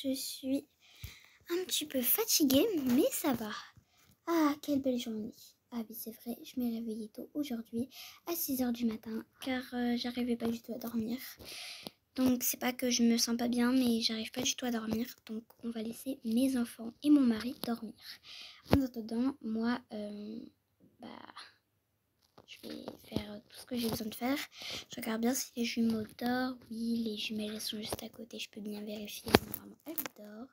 je suis un petit peu fatiguée, mais ça va. Ah, quelle belle journée. Ah oui, c'est vrai, je m'ai réveillée tôt aujourd'hui à 6h du matin car j'arrivais pas du tout à dormir. Donc c'est pas que je me sens pas bien, mais j'arrive pas du tout à dormir. Donc on va laisser mes enfants et mon mari dormir. En attendant, moi, je vais faire tout ce que j'ai besoin de faire. Je regarde bien si les jumeaux dorment. Oui, les jumelles elles sont juste à côté, je peux bien vérifier. Normalement, elles dorment.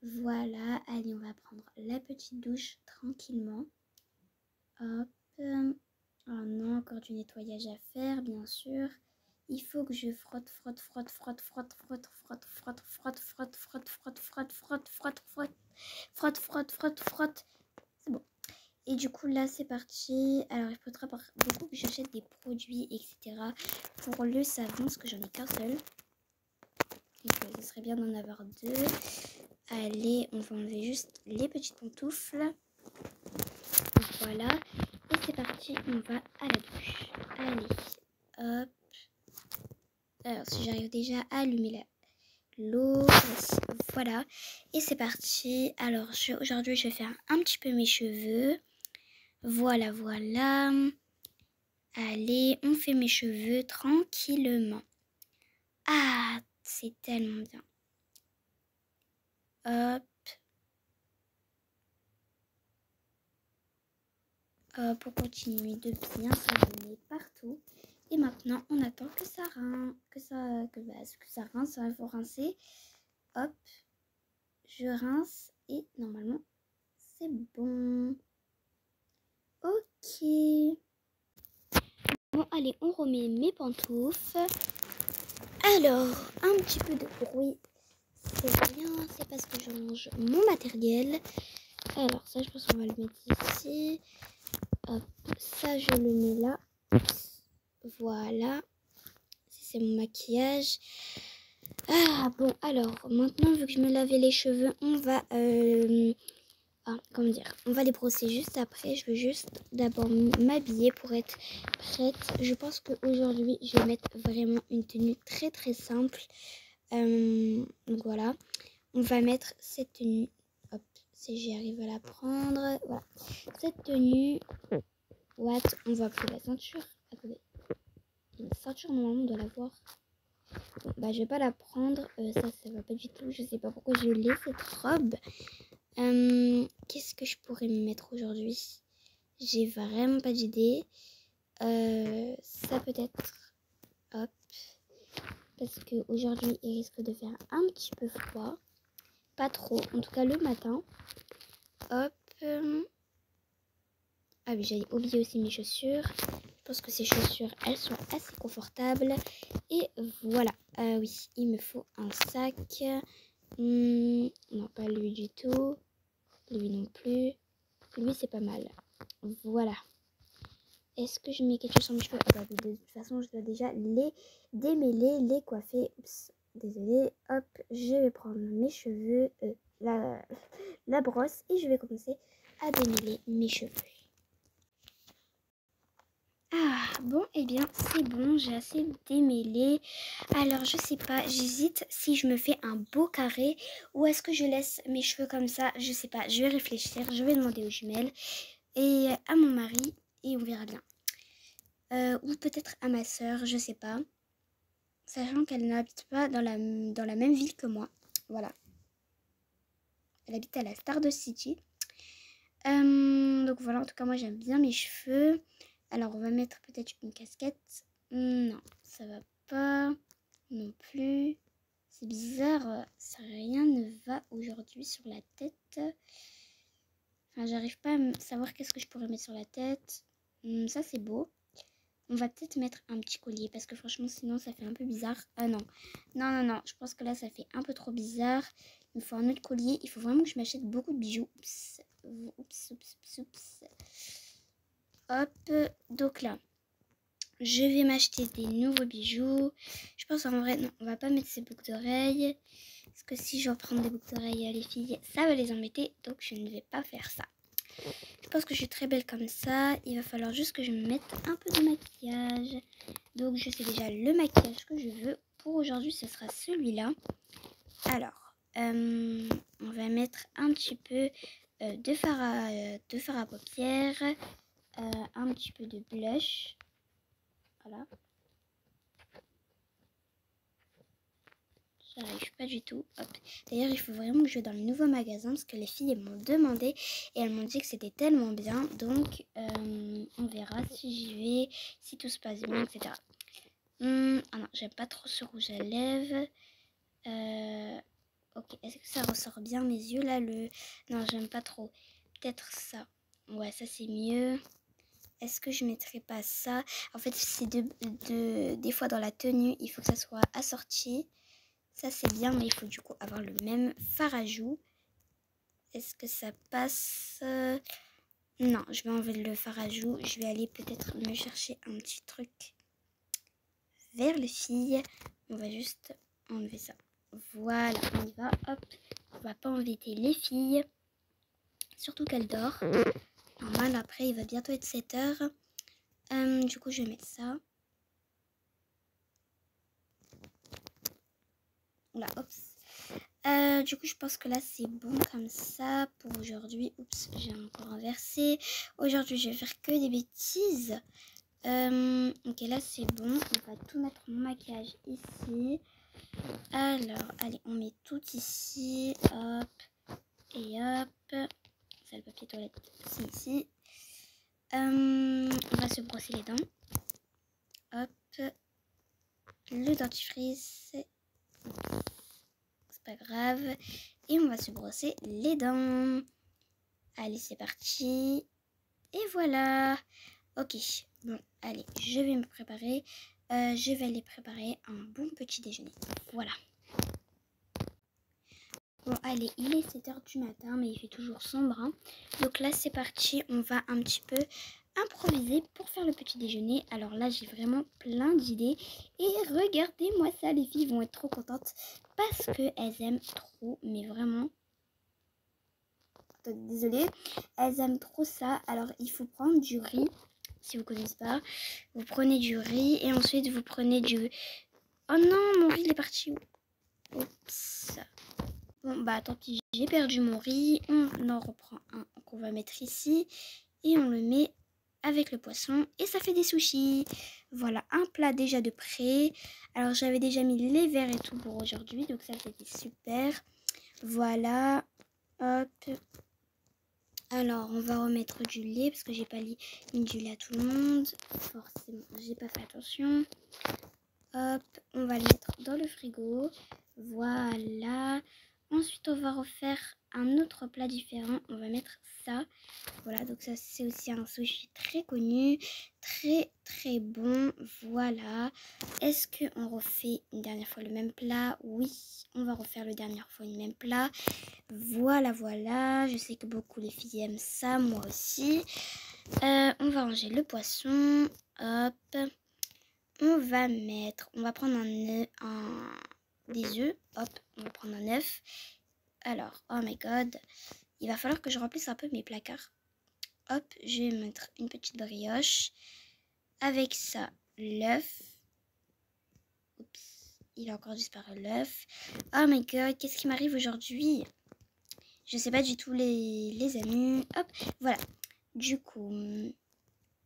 Voilà, allez, on va prendre la petite douche tranquillement. Hop. Oh non, encore du nettoyage à faire, bien sûr. Il faut que je frotte. C'est bon. Et du coup, là, c'est parti. Alors, il faudra beaucoup que j'achète des produits, etc. pour le savon, parce que j'en ai qu'un seul. Donc, ce serait bien d'en avoir deux. Allez, on va enlever juste les petites pantoufles. Voilà. Et c'est parti, on va à la douche. Allez, hop. Alors, si j'arrive déjà à allumer l'eau, voilà. Et c'est parti. Alors, aujourd'hui, je vais faire un petit peu mes cheveux. Voilà. Allez, on fait mes cheveux tranquillement. Ah, c'est tellement bien. Hop. Pour continuer de bien savonner partout. Et maintenant, on attend que ça rince. Que ça rince, il faut rincer. Hop. Je rince et normalement, c'est bon. Ok. Bon, allez, on remet mes pantoufles. Alors, un petit peu de bruit. C'est bien, c'est parce que je range mon matériel. Alors, ça, je pense qu'on va le mettre ici. Hop, ça, je le mets là. Voilà. C'est mon maquillage. Ah, bon, alors, maintenant, vu que je me lavais les cheveux, on va... on va les brosser juste après. Je veux juste d'abord m'habiller pour être prête. Je pense qu'aujourd'hui, je vais mettre vraiment une tenue très très simple. Donc voilà. On va mettre cette tenue. Hop, si j'y arrive à la prendre. Voilà. Cette tenue. What? On va appeler la ceinture. Attendez. Une ceinture, normalement, on doit la voir. Bon, bah, je vais pas la prendre. Ça va pas du tout. Je sais pas pourquoi je l'ai, cette robe. Qu'est-ce que je pourrais me mettre aujourd'hui? J'ai vraiment pas d'idée. Ça peut-être. Hop. Parce qu'aujourd'hui, il risque de faire un petit peu froid. Pas trop. En tout cas, le matin. Hop. Ah oui, j'avais oublié aussi mes chaussures. Je pense que ces chaussures, elles sont assez confortables. Et voilà. Oui, il me faut un sac. Non, pas lui du tout. Lui non plus. Lui, c'est pas mal. Voilà. Est-ce que je mets quelque chose sur mes cheveux? Ah bah, de toute façon, je dois déjà les démêler, les coiffer. Oups, désolée. Hop, je vais prendre mes cheveux, la brosse et je vais commencer à démêler mes cheveux. Ah, bon, eh bien, c'est bon, j'ai assez démêlé. Alors, je sais pas, j'hésite si je me fais un beau carré ou est-ce que je laisse mes cheveux comme ça. Je sais pas, je vais réfléchir, je vais demander aux jumelles et à mon mari et on verra bien. Ou peut-être à ma soeur, je sais pas. Sachant qu'elle n'habite pas dans la même ville que moi. Voilà. Elle habite à la Stardust City. Donc voilà, en tout cas, moi j'aime bien mes cheveux. Alors, on va mettre peut-être une casquette. Non, ça va pas. Non plus. C'est bizarre. Rien ne va aujourd'hui sur la tête. Enfin, j'arrive pas à savoir qu'est-ce que je pourrais mettre sur la tête. Ça, c'est beau. On va peut-être mettre un petit collier parce que franchement, sinon, ça fait un peu bizarre. Ah non. Non. Je pense que là, ça fait un peu trop bizarre. Il me faut un autre collier. Il faut vraiment que je m'achète beaucoup de bijoux. Oups. Hop. Donc là, je vais m'acheter des nouveaux bijoux. Je pense en vrai, non, on va pas mettre ces boucles d'oreilles. Parce que si je reprends des boucles d'oreilles, les filles, ça va les embêter. Donc, je ne vais pas faire ça. Je pense que je suis très belle comme ça. Il va falloir juste que je me mette un peu de maquillage. Donc, je sais déjà le maquillage que je veux. Pour aujourd'hui, ce sera celui-là. Alors, de fard à paupières, un petit peu de blush. Voilà. J'arrive pas du tout. D'ailleurs, il faut vraiment que je vais dans le nouveau magasin parce que les filles elles m'ont demandé et elles m'ont dit que c'était tellement bien. Donc, on verra si j'y vais, si tout se passe bien, etc. Ah non, j'aime pas trop ce rouge à lèvres. Ok, est-ce que ça ressort bien mes yeux là Non, j'aime pas trop. Peut-être ça. Ouais, ça c'est mieux. Est-ce que je mettrais pas ça? En fait, c'est des fois dans la tenue, il faut que ça soit assorti. Ça c'est bien, mais il faut du coup avoir le même fard à joues. Est-ce que ça passe? Non, je vais enlever le fard à joues. Je vais aller peut-être me chercher un petit truc vers les filles. On va juste enlever ça. Voilà, on y va. Hop, on va pas embêter les filles. Surtout qu'elle dort. Normal, après il va bientôt être 7 heures. Du coup, je vais mettre ça. Oula, hop. Du coup, je pense que là, c'est bon comme ça pour aujourd'hui. Oups, j'ai encore inversé. Aujourd'hui, je vais faire que des bêtises. Ok, là, c'est bon. On va tout mettre mon maquillage ici. Alors, allez, on met tout ici. Hop. Et hop. Ça, le papier toilette, c'est ici. On va se brosser les dents. Hop. Le dentifrice. C'est pas grave. Et on va se brosser les dents. Allez, c'est parti. Et voilà. Ok. Bon, allez, je vais me préparer. Je vais aller préparer un bon petit déjeuner. Voilà. Bon, allez, il est 7 heures du matin, mais il fait toujours sombre. Hein. Donc là, c'est parti. On va un petit peu improviser pour faire le petit déjeuner. Alors là, j'ai vraiment plein d'idées. Et regardez-moi ça, les filles vont être trop contentes parce qu'elles aiment trop, mais vraiment... Désolée, elles aiment trop ça. Alors, il faut prendre du riz, si vous ne connaissez pas. Vous prenez du riz et ensuite vous prenez du... Oh non, mon riz il est parti. Oups. Bon, bah tant pis, j'ai perdu mon riz. On en reprend un qu'on va mettre ici. Et on le met avec le poisson. Et ça fait des sushis. Voilà, un plat déjà de près. Alors, j'avais déjà mis les verres et tout pour aujourd'hui. Donc, ça, c'était super. Voilà. Hop. Alors, on va remettre du lait parce que j'ai pas mis du lait à tout le monde. Forcément, j'ai pas fait attention. Hop, on va le mettre dans le frigo. Voilà. Ensuite, on va refaire un autre plat différent. On va mettre ça. Voilà, donc ça, c'est aussi un sushi très connu. Très, très bon. Voilà. Est-ce qu'on refait une dernière fois le même plat? Oui, on va refaire le dernière fois le même plat. Voilà, voilà. Je sais que beaucoup les filles aiment ça. Moi aussi. On va ranger le poisson. Hop. On va prendre des œufs. Hop, on va prendre un œuf. Alors, oh my god, il va falloir que je remplisse un peu mes placards. Hop, je vais mettre une petite brioche. Avec ça, l'œuf. Oups, il a encore disparu l'œuf. Oh my god, qu'est-ce qui m'arrive aujourd'hui? Je sais pas du tout les amis. Hop, voilà. Du coup,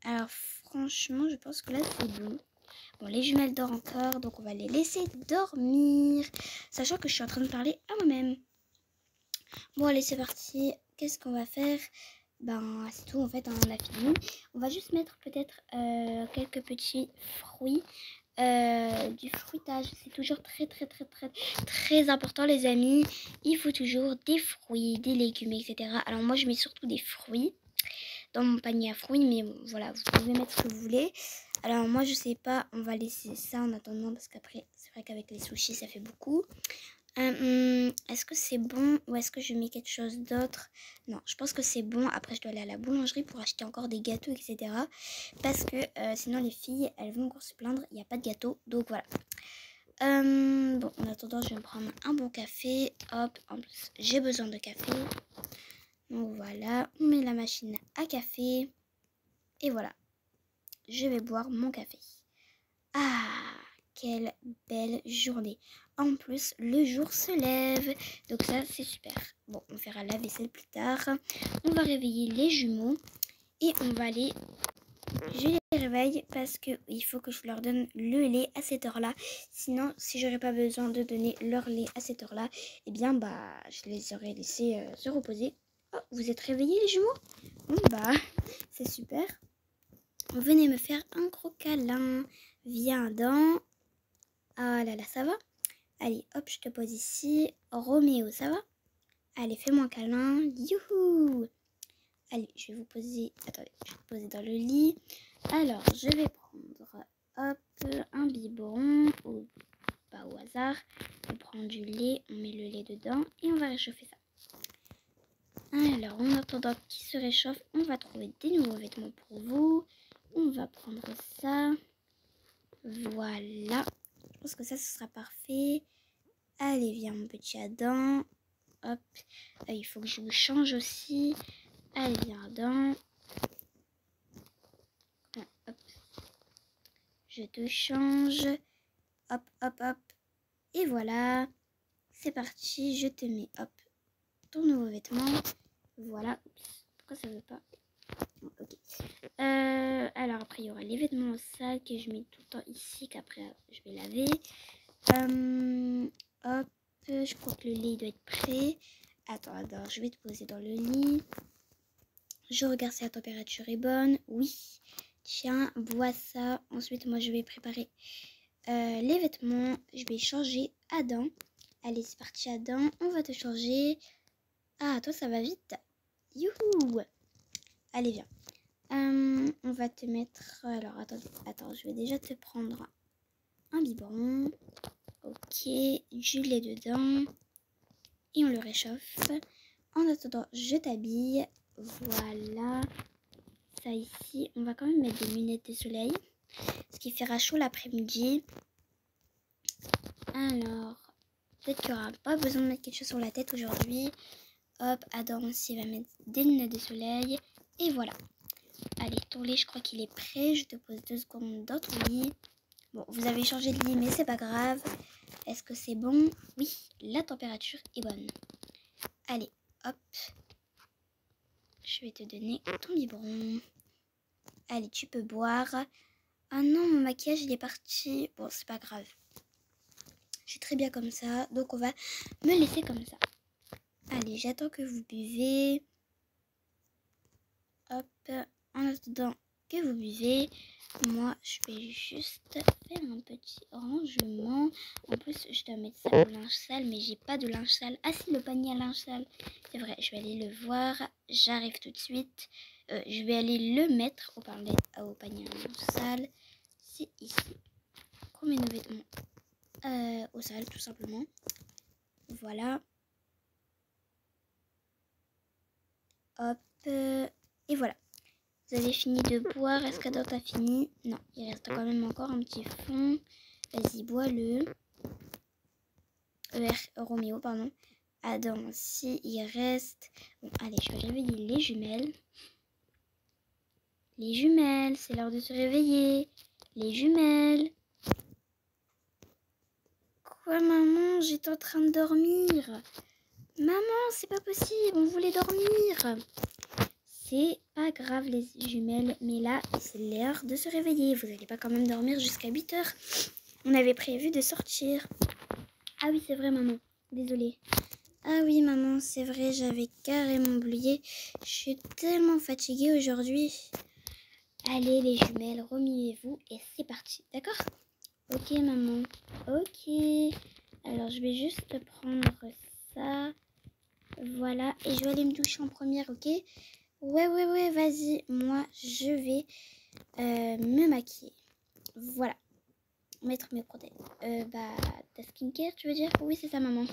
alors franchement, je pense que là, c'est bon. Bon, les jumelles dorment encore, donc on va les laisser dormir. Sachant que je suis en train de parler à moi-même. Bon, allez, c'est parti. Qu'est-ce qu'on va faire? Ben, c'est tout, en fait, on a fini. On va juste mettre peut-être quelques petits fruits. Du fruitage, c'est toujours très, très, très, très, très important, les amis. Il faut toujours des fruits, des légumes, etc. Alors, moi, je mets surtout des fruits dans mon panier à fruits, mais bon, voilà, vous pouvez mettre ce que vous voulez. Alors moi je sais pas, on va laisser ça en attendant parce qu'après c'est vrai qu'avec les sushis ça fait beaucoup. Est-ce que c'est bon ou est-ce que je mets quelque chose d'autre? Non, je pense que c'est bon. Après je dois aller à la boulangerie pour acheter encore des gâteaux, etc. Parce que sinon les filles elles vont encore se plaindre, il n'y a pas de gâteau, donc voilà. Bon, en attendant je vais me prendre un bon café. Hop, en plus j'ai besoin de café. Donc voilà, on met la machine à café. Et voilà, je vais boire mon café. Ah, quelle belle journée. En plus, le jour se lève. Donc ça, c'est super. Bon, on fera la vaisselle plus tard. On va réveiller les jumeaux. Et on va aller... Je les réveille parce qu'il faut que je leur donne le lait à cette heure-là. Sinon, si j'aurais pas besoin de donner leur lait à cette heure-là, eh bien, je les aurais laissés se reposer. Oh, vous êtes réveillés les jumeaux? Bon, c'est super. Venez me faire un gros câlin. Viens dans... Ah là là, ça va? Allez, hop, je te pose ici. Roméo, ça va? Allez, fais-moi un câlin. Youhou! Allez, je vais vous poser... Attendez, je vais vous poser dans le lit. Alors, je vais prendre, hop, un biberon, pas au hasard. On prend du lait, on met le lait dedans et on va réchauffer ça. Alors, en attendant qu'il se réchauffe, on va trouver des nouveaux vêtements pour vous. On va prendre ça. Voilà. Je pense que ça, ce sera parfait. Allez, viens mon petit Adam. Hop. Il faut que je vous change aussi. Allez, viens Adam. Hop. Je te change. Hop, hop, hop. Et voilà. C'est parti. Je te mets, hop, ton nouveau vêtement. Voilà. Oups. Pourquoi ça veut pas? Ok. Alors après, il y aura les vêtements sales que je mets tout le temps ici, qu'après je vais laver. Hop. Je crois que le lait doit être prêt. Attends, je vais te poser dans le lit. Je regarde si la température est bonne. Oui. Tiens, bois ça. Ensuite, moi, je vais préparer les vêtements. Je vais changer Adam. Allez, c'est parti, Adam. On va te changer. Ah, toi, ça va vite. Youhou! Allez, viens. On va te mettre... Alors, attends, je vais déjà te prendre un biberon. Ok, du lait dedans. Et on le réchauffe. En attendant, je t'habille. Voilà. Ça ici, on va quand même mettre des lunettes de soleil. Parce qu'il fera chaud l'après-midi. Alors, peut-être qu'il n'y aura pas besoin de mettre quelque chose sur la tête aujourd'hui. Hop, Adam aussi va mettre des lunettes de soleil. Et voilà. Allez, ton lait, je crois qu'il est prêt. Je te pose 2 secondes dans ton lit. Bon, vous avez changé de lit, mais c'est pas grave. Est-ce que c'est bon? Oui, la température est bonne. Allez, hop. Je vais te donner ton biberon. Allez, tu peux boire. Ah non, mon maquillage, il est parti. Bon, c'est pas grave. Je suis très bien comme ça. Donc, on va me laisser comme ça. Allez, j'attends que vous buvez. Hop. En attendant que vous buvez, moi, je vais juste faire un petit rangement. En plus, je dois mettre ça au linge sale, mais j'ai pas de linge sale. Ah si, le panier à linge sale. C'est vrai, je vais aller le voir. J'arrive tout de suite. Je vais aller le mettre au panier à linge sale. C'est ici. On met nos vêtements au sale, tout simplement. Voilà. Hop. Et voilà. Vous avez fini de boire. Est-ce qu'Adam a fini? Non, il reste quand même encore un petit fond. Vas-y, bois-le. Roméo, pardon. Adam aussi, il reste. Bon, allez, je vais réveiller les jumelles. Les jumelles, c'est l'heure de se réveiller. Les jumelles. Quoi, maman? J'étais en train de dormir. Maman, c'est pas possible, on voulait dormir. C'est pas grave les jumelles, mais là, c'est l'heure de se réveiller. Vous n'allez pas quand même dormir jusqu'à 8 heures. On avait prévu de sortir. Ah oui, c'est vrai, maman. Désolée. Ah oui, maman, c'est vrai, j'avais carrément oublié. Je suis tellement fatiguée aujourd'hui. Allez, les jumelles, remuez-vous et c'est parti, d'accord? Ok, maman. Ok. Alors, je vais juste prendre ça. Voilà. Et je vais aller me doucher en première, ok? Ouais, vas-y. Moi, je vais me maquiller. Voilà. Mettre mes produits. Ta skincare, tu veux dire? Oui, c'est ça, maman.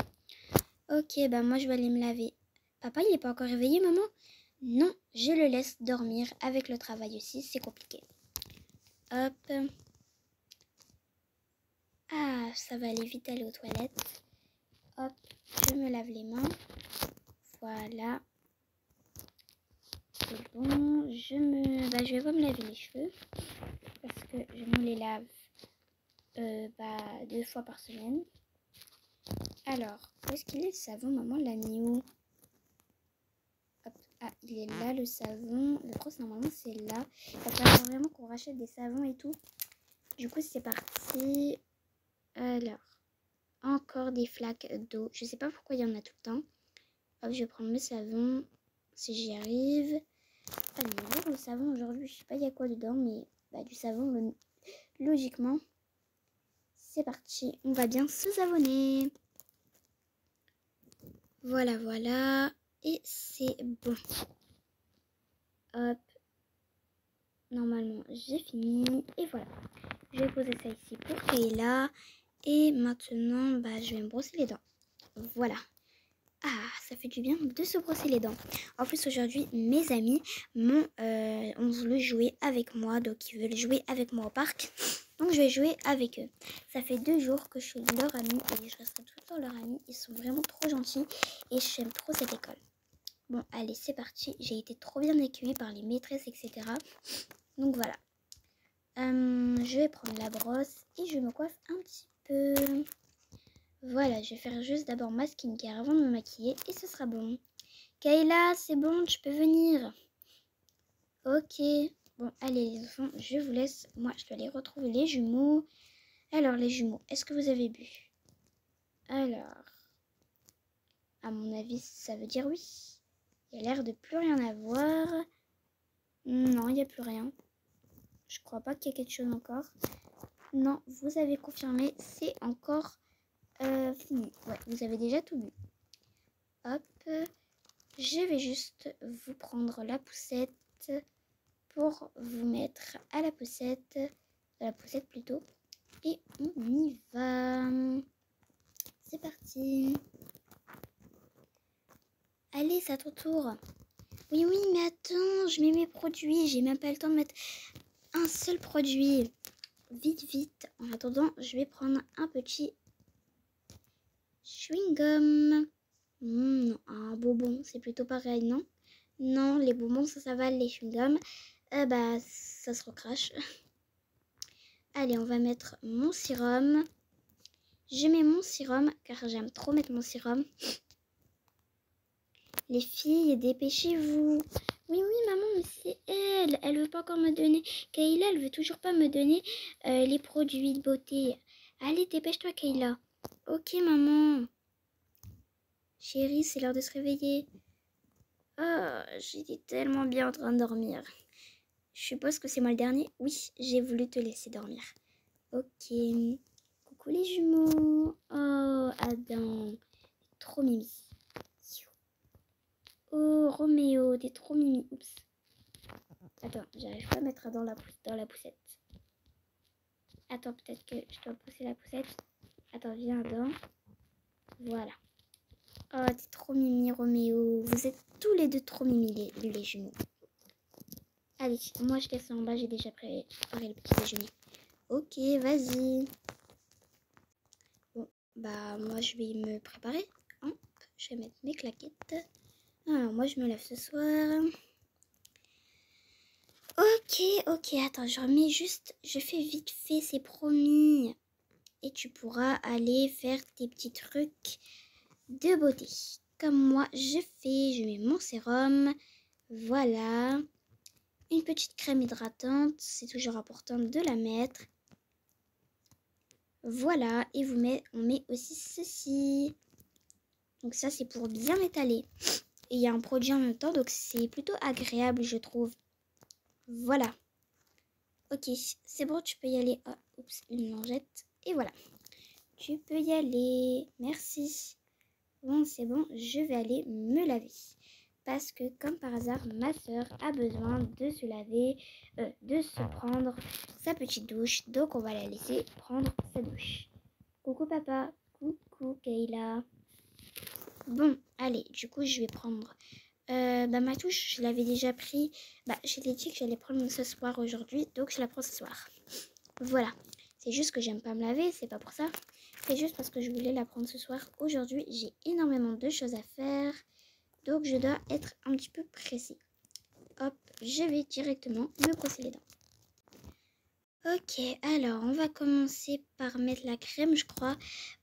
Ok, moi, je vais aller me laver. Papa, il n'est pas encore réveillé, maman? Non, je le laisse dormir. Avec le travail aussi, c'est compliqué. Hop. Ah, ça va aller vite aller aux toilettes. Hop, je me lave les mains. Voilà. C'est bon. Je vais pas me laver les cheveux parce que je me les lave 2 fois par semaine. Alors, où est-ce qu'il est le savon? Maman l'a mis où? Hop. Ah, il est là le savon. Le brosse normalement c'est là. Il va falloir vraiment qu'on rachète des savons et tout. Du coup c'est parti. Alors, encore des flaques d'eau. Je sais pas pourquoi il y en a tout le temps. Hop, je vais prendre le savon si j'y arrive. Ah, il est lourd le savon aujourd'hui. Je sais pas il y a quoi dedans, mais du savon logiquement. C'est parti, on va bien se savonner. Voilà, voilà. Et c'est bon. Hop. Normalement, j'ai fini. Et voilà. Je vais poser ça ici pour Kayla. Et maintenant, je vais me brosser les dents. Voilà. Ah, ça fait du bien de se brosser les dents. En plus, aujourd'hui, mes amis ont voulu jouer avec moi. Donc, ils veulent jouer avec moi au parc. Donc, je vais jouer avec eux. Ça fait 2 jours que je suis leur amie et je resterai tout le temps leur amie. Ils sont vraiment trop gentils et j'aime trop cette école. Bon, allez, c'est parti. J'ai été trop bien accueillie par les maîtresses, etc. Donc, voilà. Je vais prendre la brosse et je me coiffe un petit peu. Voilà, je vais faire juste d'abord ma skincare avant de me maquiller et ce sera bon. Kayla, c'est bon, tu peux venir. Ok. Bon, allez les enfants, je vous laisse. Moi, je dois aller retrouver les jumeaux. Alors, les jumeaux, est-ce que vous avez bu? Alors, à mon avis, ça veut dire oui. Il y a l'air de plus rien avoir. Non, il n'y a plus rien. Je crois pas qu'il y ait quelque chose encore. Non, vous avez confirmé, c'est encore fini. Ouais, vous avez déjà tout bu. Hop, je vais juste vous prendre la poussette pour vous mettre à la poussette plutôt. Et on y va. C'est parti. Allez, c'est à ton tour. Oui, mais attends, je mets mes produits. J'ai même pas le temps de mettre un seul produit. Vite, vite. En attendant, je vais prendre un petit chewing-gum. Un bonbon, c'est plutôt pareil, non? Non, les bonbons, ça s'avale. Les chewing-gums, ça se recrache. Allez, on va mettre mon sérum. Je mets mon sérum, car j'aime trop mettre mon sérum. Les filles, dépêchez-vous. Oui, maman, mais c'est elle. Elle veut pas encore me donner. Kayla, elle veut toujours pas me donner les produits de beauté. Allez, dépêche-toi, Kayla. Ok, maman. Chérie, c'est l'heure de se réveiller. Oh, j'étais tellement bien en train de dormir. Je suppose que c'est moi le dernier. Oui, j'ai voulu te laisser dormir. Ok. Coucou les jumeaux. Oh, Adam. Trop mimi. Oh, Roméo, t'es trop mimi. Oups. Attends, j'arrive pas à mettre dans la poussette. Attends, peut-être que je dois pousser la poussette. Attends, viens dedans. Voilà. Oh, t'es trop mimi, Roméo. Vous êtes tous les deux trop mimi, les jumeaux. Allez, moi je laisse en bas, j'ai déjà préparé le petit déjeuner. Ok, vas-y. Bon, moi je vais me préparer. Hop, je vais mettre mes claquettes. Alors, moi je me lève ce soir. Ok, attends, je fais vite fait, c'est promis. Et tu pourras aller faire tes petits trucs de beauté. Comme moi, je mets mon sérum. Voilà. Une petite crème hydratante, c'est toujours important de la mettre. Voilà, et on met aussi ceci. Donc ça, c'est pour bien étaler. Et il y a un produit en même temps, donc c'est plutôt agréable, je trouve. Voilà. Ok, c'est bon, tu peux y aller. Oh, oups, une lingette. Et voilà. Tu peux y aller. Merci. Bon, c'est bon, je vais aller me laver. Parce que, comme par hasard, ma soeur a besoin de se laver, de se prendre sa petite douche. Donc, on va la laisser prendre sa douche. Coucou papa. Coucou Kayla. Bon, allez, du coup, je vais prendre ma douche. Je l'avais déjà pris. Je t'ai dit que j'allais prendre ce soir aujourd'hui. Donc, je la prends ce soir. Voilà. C'est juste que j'aime pas me laver, c'est pas pour ça. C'est juste parce que je voulais la prendre ce soir. Aujourd'hui, j'ai énormément de choses à faire. Donc, je dois être un petit peu pressée. Hop, je vais directement me brosser les dents. Ok, alors on va commencer par mettre la crème, je crois.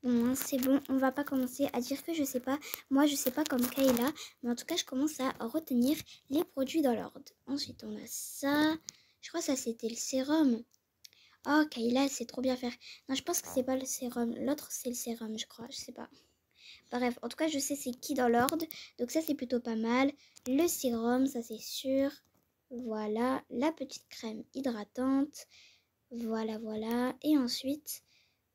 Bon, hein, c'est bon, on va pas commencer à dire que je sais pas. Moi, je sais pas comme Kayla, mais en tout cas, je commence à retenir les produits dans l'ordre. Ensuite, on a ça. Je crois que ça, c'était le sérum. Oh, Kayla, elle sait trop bien faire. Non, je pense que c'est pas le sérum. L'autre, c'est le sérum, je crois. Je sais pas. Bref, en tout cas, je sais c'est qui dans l'ordre. Donc ça, c'est plutôt pas mal. Le sérum, ça, c'est sûr. Voilà, la petite crème hydratante. Voilà, voilà. Et ensuite,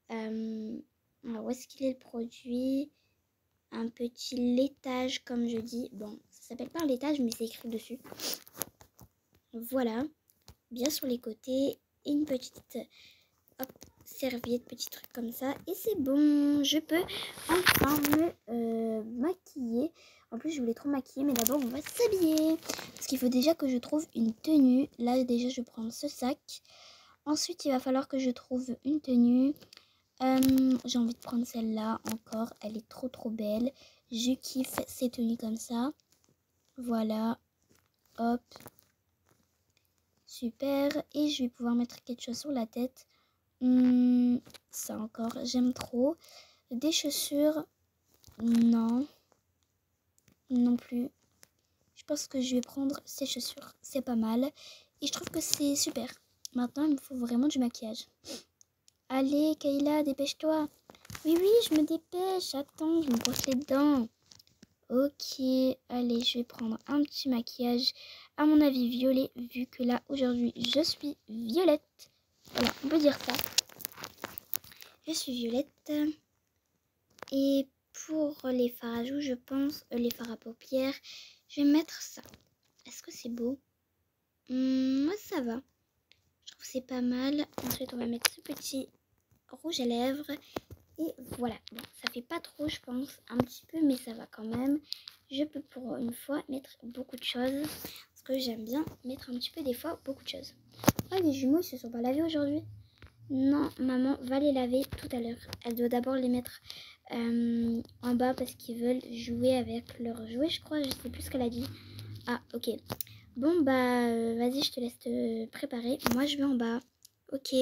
alors où est-ce qu'il est le produit? Un petit laitage, comme je dis. Bon, ça s'appelle pas un laitage, mais c'est écrit dessus. Voilà, bien sur les côtés. Et une petite hop, serviette, petit truc comme ça. Et c'est bon, je peux enfin me maquiller. En plus, je voulais trop maquiller, mais d'abord, on va s'habiller. Parce qu'il faut déjà que je trouve une tenue. Là, déjà, je prends ce sac. Ensuite, il va falloir que je trouve une tenue. J'ai envie de prendre celle-là encore. Elle est trop trop belle. Je kiffe ces tenues comme ça. Voilà. Hop. Super. Et je vais pouvoir mettre quelque chose sur la tête. Ça encore, j'aime trop. Des chaussures. Non. Non plus. Je pense que je vais prendre ces chaussures. C'est pas mal. Et je trouve que c'est super. Maintenant, il me faut vraiment du maquillage. Allez, Kayla, dépêche-toi. Oui, oui, je me dépêche. Attends, je me brosse les dents. Ok, allez, je vais prendre un petit maquillage, à mon avis violet, vu que là, aujourd'hui, je suis violette. Voilà, on peut dire ça. Je suis violette. Et pour les fards à joues, je pense, les fards à paupières, je vais mettre ça. Est-ce que c'est beau? Moi, ça va. Je trouve que c'est pas mal. Ensuite, on va mettre ce petit rouge à lèvres. Et voilà, bon, ça fait pas trop, je pense, un petit peu, mais ça va quand même. Je peux pour une fois mettre beaucoup de choses, parce que j'aime bien mettre un petit peu des fois beaucoup de choses. Oh, les jumeaux, ils se sont pas lavés aujourd'hui? Non, maman va les laver tout à l'heure. Elle doit d'abord les mettre en bas parce qu'ils veulent jouer avec leurs jouets, je crois. Je sais plus ce qu'elle a dit. Ah, ok. Bon, bah, vas-y, je te laisse te préparer. Moi, je vais en bas. Ok.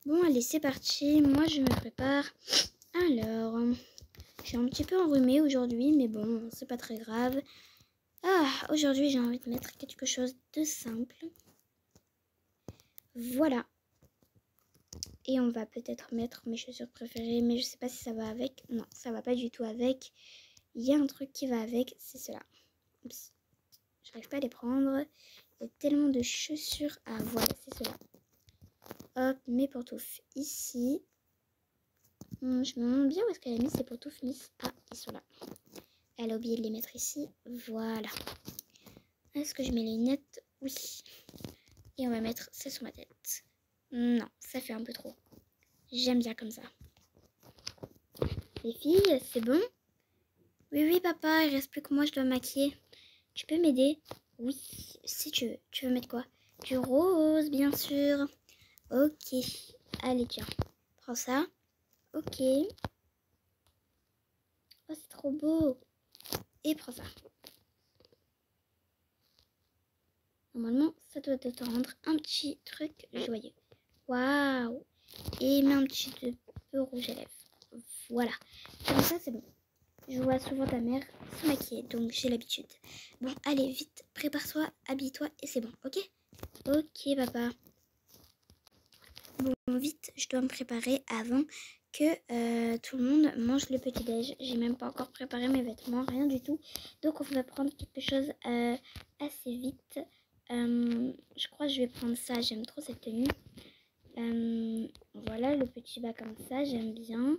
Bon, allez, c'est parti. Moi, je me prépare. Alors, je suis un petit peu enrhumée aujourd'hui, mais bon, c'est pas très grave. Ah, aujourd'hui, j'ai envie de mettre quelque chose de simple. Voilà. Et on va peut-être mettre mes chaussures préférées, mais je sais pas si ça va avec. Non, ça va pas du tout avec. Il y a un truc qui va avec, c'est cela. Oups. J'arrive pas à les prendre. Il y a tellement de chaussures. Ah, voilà, c'est cela. Hop, mes pantoufles ici. Je me demande bien où est-ce qu'elle a mis ses pantoufles, Miss. Ah, ils sont là. Elle a oublié de les mettre ici. Voilà. Est-ce que je mets les lunettes? Oui. Et on va mettre ça sur ma tête. Non, ça fait un peu trop. J'aime bien comme ça. Les filles, c'est bon? Oui, oui, papa, il reste plus que moi, je dois me maquiller. Tu peux m'aider? Oui, si tu veux. Tu veux mettre quoi? Du rose, bien sûr. Ok. Allez, tiens. Prends ça. Ok. Oh, c'est trop beau. Et prends ça. Normalement, ça doit te rendre un petit truc joyeux. Waouh! Et mets un petit peu rouge à lèvres. Voilà. Comme ça, c'est bon. Je vois souvent ta mère se maquiller, donc j'ai l'habitude. Bon, allez, vite, prépare-toi, habille-toi et c'est bon, ok? Ok, papa. Bon, vite, je dois me préparer avant que tout le monde mange le petit-déj. J'ai même pas encore préparé mes vêtements, rien du tout. Donc, on va prendre quelque chose assez vite. Je crois que je vais prendre ça, j'aime trop cette tenue. Voilà, le petit bas comme ça, j'aime bien.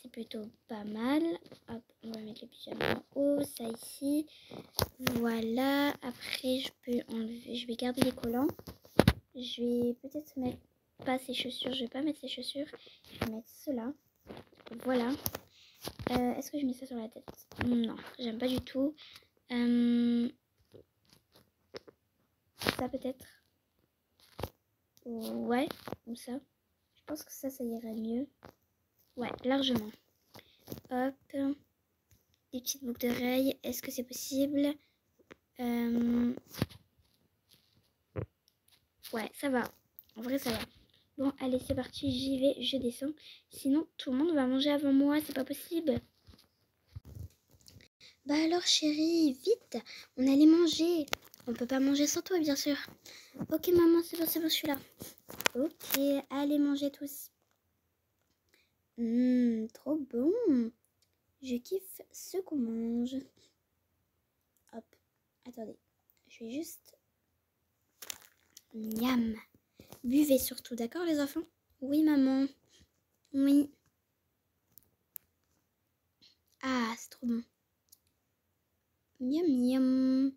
C'est plutôt pas mal. Hop, on va mettre le pyjama en haut, ça ici. Voilà, après je peux enlever, je vais garder les collants. Je vais peut-être mettre pas ces chaussures, je vais pas mettre ces chaussures. Je vais mettre cela. Voilà. Est-ce que je mets ça sur la tête? Non, j'aime pas du tout. Ça peut-être. Ouais, ou ça. Je pense que ça irait mieux. Ouais, largement. Hop. Des petites boucles d'oreilles. Est-ce que c'est possible? Ouais, ça va. En vrai, ça va. Bon, allez, c'est parti, j'y vais, je descends. Sinon, tout le monde va manger avant moi, c'est pas possible. Bah alors, chérie, vite, on allait manger. On peut pas manger sans toi, bien sûr. Ok, maman, c'est bon, je suis là. Ok, allez manger tous. Trop bon. Je kiffe ce qu'on mange. Hop, attendez, je vais juste... Miam. Buvez surtout, d'accord les enfants? Oui, maman. Oui. Ah, c'est trop bon. Miam, miam.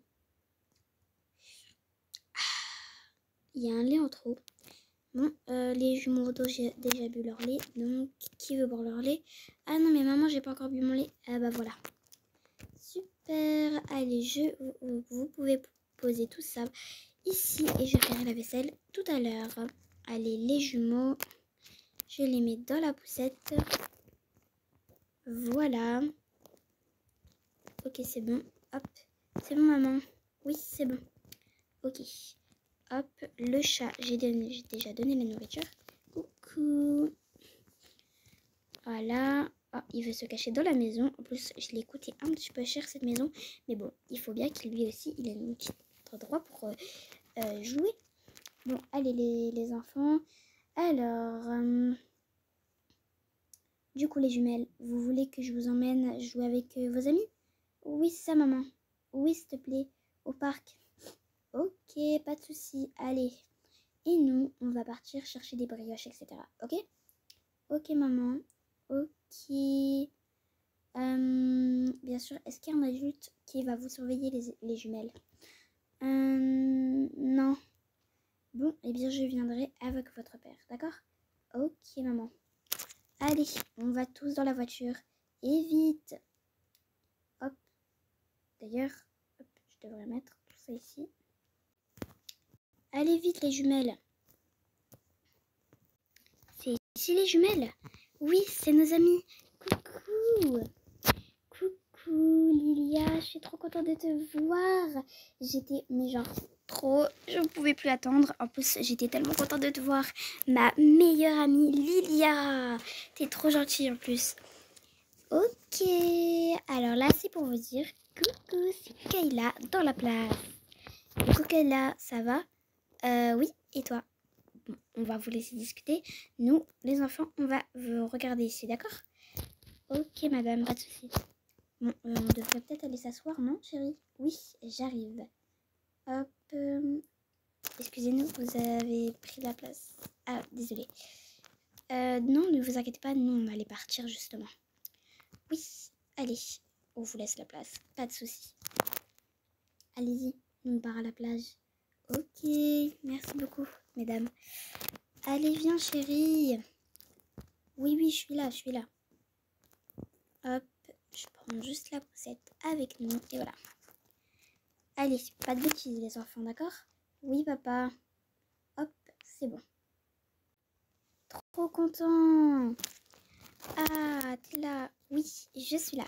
Il y a un lait en trop. Bon, les jumeaux d'eau, j'ai déjà bu leur lait. Donc, qui veut boire leur lait? Ah non, mais maman, j'ai pas encore bu mon lait. Ah bah voilà. Super. Allez, vous pouvez poser tout ça ici et je ferai la vaisselle tout à l'heure. Allez, les jumeaux, je les mets dans la poussette. Voilà. Ok, c'est bon. Hop. C'est bon, maman. Oui, c'est bon. Ok. Hop, le chat, j'ai déjà donné la nourriture. Coucou. Voilà. Oh, il veut se cacher dans la maison. En plus, je l'ai coûté un petit peu cher cette maison. Mais bon, il faut bien qu'il lui aussi, il ait un petit endroit pour jouer. Bon, allez les enfants. Alors, du coup les jumelles, vous voulez que je vous emmène jouer avec vos amis? Oui, c'est ça maman. Oui, s'il te plaît, au parc. Ok, pas de souci. Allez. Et nous, on va partir chercher des brioches, etc. Ok? Ok maman. Ok. Bien sûr, est-ce qu'il y a un adulte qui va vous surveiller les jumelles? Non. Bon, eh bien je viendrai avec votre père, d'accord? Ok maman. Allez, on va tous dans la voiture. Et vite. Hop. D'ailleurs, je devrais mettre tout ça ici. Allez vite les jumelles. C'est ici les jumelles? Oui, c'est nos amis. Coucou. Coucou Lilia, je suis trop contente de te voir. J'étais, mais genre, trop, je ne pouvais plus attendre. En plus, j'étais tellement contente de te voir. Ma meilleure amie Lilia. T'es trop gentille en plus. Ok, alors là, c'est pour vous dire, coucou, c'est Kayla dans la place. Coucou Kayla, ça va? Oui, et toi? Bon, on va vous laisser discuter. Nous, les enfants, on va vous regarder ici, d'accord? Ok madame, pas de souci. Bon, on devrait peut-être aller s'asseoir, non chérie? Oui, j'arrive. Hop. Excusez-nous, vous avez pris la place. Ah, désolée. Non, ne vous inquiétez pas, nous on allait partir justement. Oui, allez, on vous laisse la place, pas de souci. Allez-y, on part à la plage. Ok, merci beaucoup, mesdames. Allez, viens chérie. Oui, je suis là, Hop, je prends juste la poussette avec nous et voilà. Allez, pas de bêtises les enfants, d'accord? Oui papa. Hop, c'est bon. Trop content. Ah, t'es là. Oui, je suis là.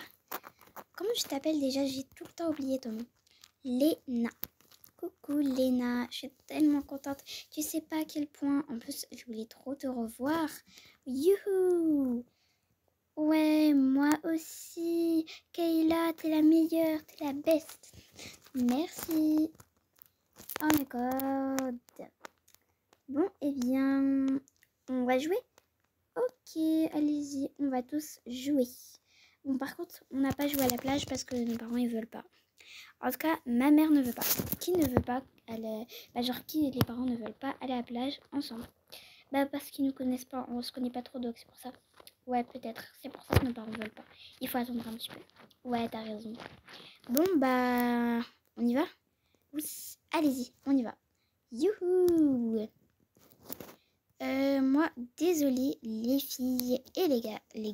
Comment je t'appelle déjà? J'ai tout le temps oublié ton nom. Léna. Coucou Léna, je suis tellement contente. Tu sais pas à quel point. En plus, je voulais trop te revoir. Youhou! Ouais, moi aussi. Kayla, t'es la meilleure, t'es la best. Merci. Oh my god. Bon, eh bien, on va jouer? Ok, allez-y, on va tous jouer. Bon, par contre, on n'a pas joué à la plage parce que nos parents, ils veulent pas. En tout cas, ma mère ne veut pas. Qui ne veut pas aller... Bah, genre, qui les parents ne veulent pas aller à la plage ensemble? Bah, parce qu'ils nous connaissent pas, on se connaît pas trop, donc c'est pour ça. Ouais, peut-être, c'est pour ça que nos parents veulent pas. Il faut attendre un petit peu. Ouais, t'as raison. Bon, bah, on y va? Oui, allez-y, on y va. Youhou! Moi, désolée les filles et les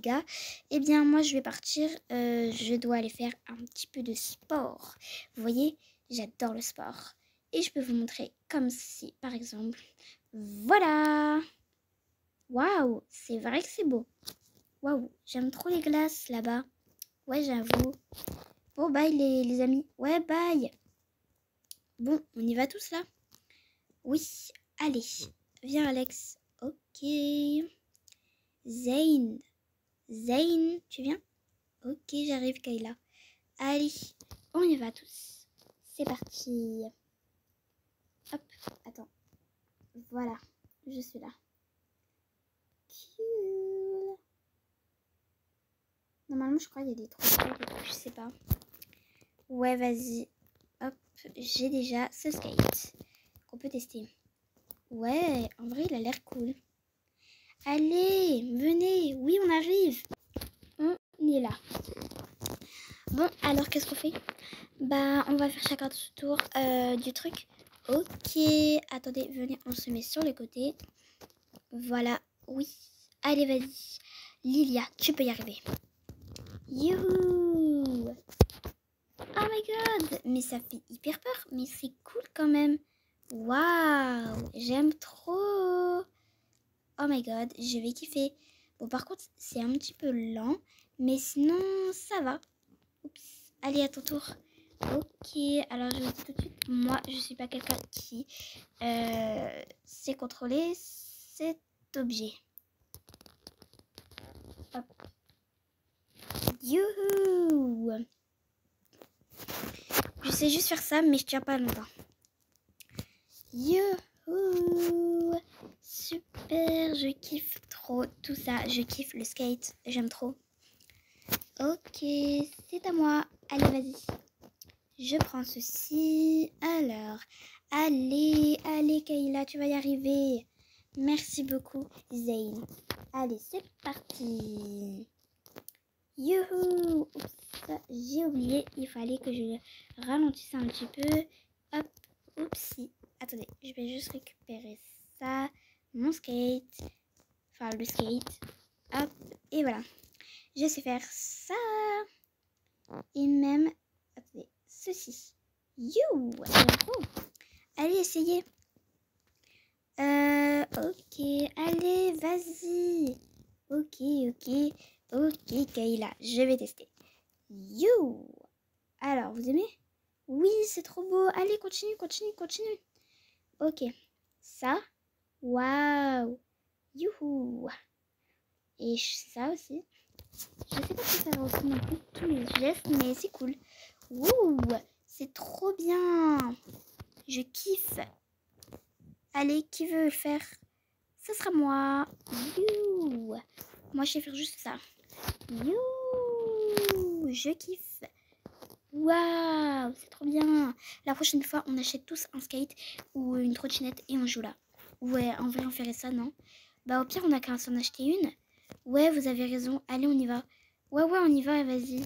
gars, eh bien moi je vais partir, je dois aller faire un petit peu de sport. Vous voyez, j'adore le sport. Et je peux vous montrer comme si, par exemple, voilà. Waouh, c'est vrai que c'est beau. Waouh, j'aime trop les glaces là-bas. Ouais, j'avoue. Bon, bye les amis. Ouais, bye. Bon, on y va tous là? Oui, Allez, viens Alex. Ok. Zayn. Zayn, tu viens? Ok, j'arrive Kayla. Allez, on y va tous. C'est parti. Hop, attends. Voilà, je suis là. Cool. Normalement, je crois qu'il y a des trous. Je sais pas. Ouais, vas-y. Hop, j'ai déjà ce skate qu'on peut tester. Ouais, en vrai, il a l'air cool. Allez, venez. Oui, on arrive. On est là. Bon, alors, qu'est-ce qu'on fait? Bah, on va faire chacun notre tour du truc. Ok, attendez, venez, on se met sur le côté. Voilà, oui. Allez, vas-y. Lilia, tu peux y arriver. Youhou! Oh my god! Mais ça fait hyper peur, mais c'est cool quand même. Waouh! J'aime trop! Oh my god, je vais kiffer. Bon, par contre, c'est un petit peu lent, mais sinon, ça va. Oups. Allez, à ton tour. Ok, alors je vous dis tout de suite, moi, je suis pas quelqu'un qui sait contrôler cet objet. Hop. Youhou! Je sais juste faire ça, mais je tiens pas longtemps. Youhou! Super, je kiffe trop tout ça. Je kiffe le skate, j'aime trop. Ok, c'est à moi. Allez, vas-y. Je prends ceci. Alors, allez, allez Kayla, tu vas y arriver. Merci beaucoup, Zayn. Allez, c'est parti. Youhou! Oups, j'ai oublié. Il fallait que je ralentisse un petit peu. Hop, oupsie. Attendez, je vais juste récupérer ça. Mon skate. Enfin, le skate. Hop, et voilà. Je sais faire ça. Et même, attendez, ceci. You! Allez, essayez. Ok, allez, vas-y. Ok, Kayla, je vais tester. You! Alors, vous aimez? Oui, c'est trop beau. Allez, continue. Ok, ça. Waouh! Youhou! Et ça aussi. Je sais pas si ça va aussi non plus tous les gestes, mais c'est cool. Wouh! C'est trop bien! Je kiffe. Allez, qui veut le faire? Ça sera moi. You! Moi, je vais faire juste ça. You! Je kiffe. Waouh! C'est trop bien. La prochaine fois, on achète tous un skate ou une trottinette et on joue là. Ouais, en vrai, on ferait ça, non? Bah, au pire, on a qu'à s'en acheter une. Ouais, vous avez raison. Allez, on y va. Ouais, on y va, vas-y.